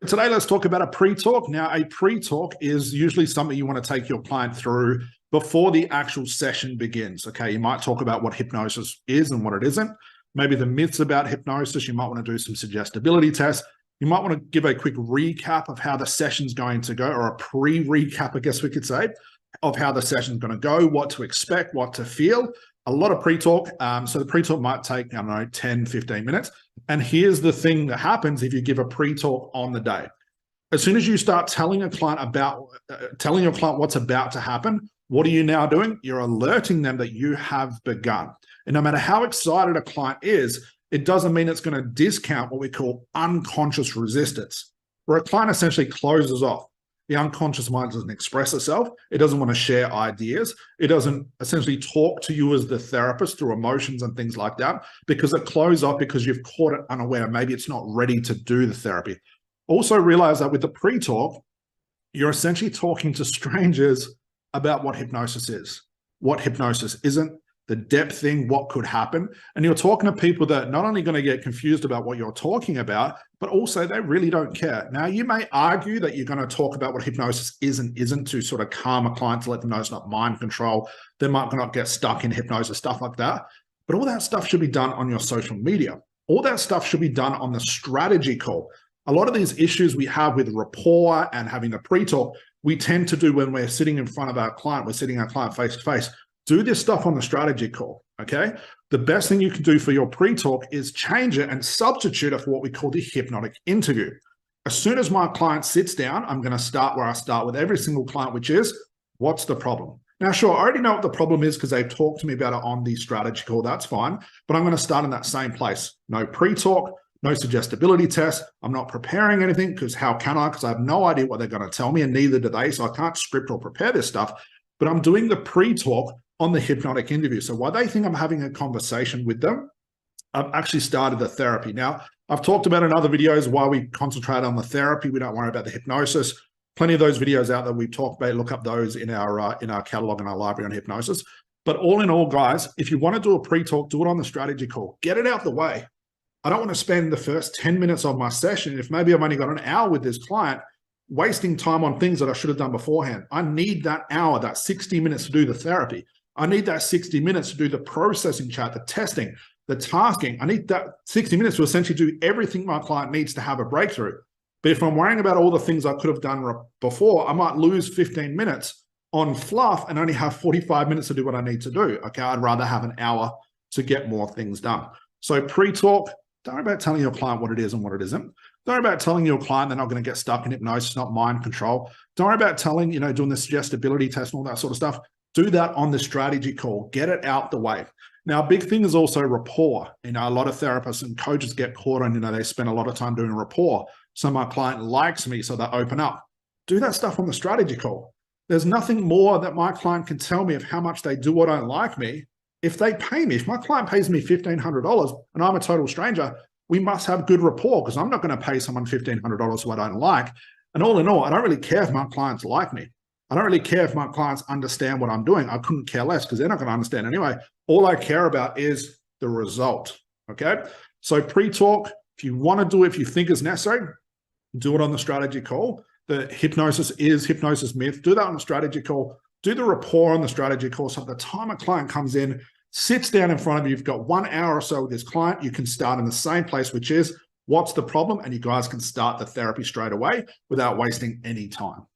Today, let's talk about a pre-talk. Now, a pre-talk is usually something you want to take your client through before the actual session begins. Okay, you might talk about what hypnosis is and what it isn't. Maybe the myths about hypnosis. You might want to do some suggestibility tests. You might want to give a quick recap of how the session's going to go, or a pre-recap, I guess we could say, of how the session's going to go, what to expect, what to feel. A lot of pre-talk. So the pre-talk might take, I don't know, 10, 15 minutes. And here's the thing that happens if you give a pre-talk on the day. As soon as you start telling a client about, telling your client what's about to happen, what are you now doing? You're alerting them that you have begun. And no matter how excited a client is, it doesn't mean it's going to discount what we call unconscious resistance, where a client essentially closes off. The unconscious mind doesn't express itself. It doesn't want to share ideas. It doesn't essentially talk to you as the therapist through emotions and things like that, because it closes off because you've caught it unaware. Maybe it's not ready to do the therapy. Also realize that with the pre-talk, you're essentially talking to strangers about what hypnosis is, what hypnosis isn't, the depth thing, what could happen. And you're talking to people that are not only going to get confused about what you're talking about, but also they really don't care. Now, you may argue that you're going to talk about what hypnosis is and isn't to sort of calm a client, to let them know it's not mind control. They might not get stuck in hypnosis, stuff like that. But all that stuff should be done on your social media. All that stuff should be done on the strategy call. A lot of these issues we have with rapport and having the pre-talk, we tend to do when we're sitting in front of our client, we're sitting our client face to face. Do this stuff on the strategy call, okay? The best thing you can do for your pre-talk is change it and substitute it for what we call the hypnotic interview. As soon as my client sits down, I'm going to start where I start with every single client, which is, what's the problem? Now, sure, I already know what the problem is because they've talked to me about it on the strategy call. That's fine. But I'm going to start in that same place. No pre-talk, no suggestibility test. I'm not preparing anything because how can I? Because I have no idea what they're going to tell me, and neither do they. So I can't script or prepare this stuff. But I'm doing the pre-talk on the hypnotic interview. So while they think I'm having a conversation with them, I've actually started the therapy. Now, I've talked about in other videos why we concentrate on the therapy. We don't worry about the hypnosis. Plenty of those videos out there we've talked about. Look up those in our catalog and our library on hypnosis. But all in all, guys, if you want to do a pre-talk, do it on the strategy call. Get it out the way. I don't want to spend the first 10 minutes of my session, if maybe I've only got an hour with this client, wasting time on things that I should have done beforehand. I need that hour, that 60 minutes to do the therapy. I need that 60 minutes to do the processing chart, the testing, the tasking. I need that 60 minutes to essentially do everything my client needs to have a breakthrough. But if I'm worrying about all the things I could have done before, I might lose 15 minutes on fluff and only have 45 minutes to do what I need to do. Okay, I'd rather have an hour to get more things done. So pre-talk, don't worry about telling your client what it is and what it isn't. Don't worry about telling your client they're not going to get stuck in hypnosis, not mind control. Don't worry about telling, doing the suggestibility test and all that sort of stuff. Do that on the strategy call. Get it out the way. Now, a big thing is also rapport. A lot of therapists and coaches get caught on, they spend a lot of time doing rapport. So my client likes me, so they open up. Do that stuff on the strategy call. There's nothing more that my client can tell me of how much they do or don't like me if they pay me. If my client pays me $1,500 and I'm a total stranger, we must have good rapport, because I'm not going to pay someone $1,500 who I don't like. And all in all, I don't really care if my clients like me. I don't really care if my clients understand what I'm doing. I couldn't care less because they're not going to understand anyway. All I care about is the result, okay? So pre-talk, if you want to do it, if you think it's necessary, do it on the strategy call. The hypnosis is hypnosis myth. Do that on the strategy call. Do the rapport on the strategy call. So at the time a client comes in, sits down in front of you, you've got 1 hour or so with this client, you can start in the same place, which is, what's the problem? And you guys can start the therapy straight away without wasting any time.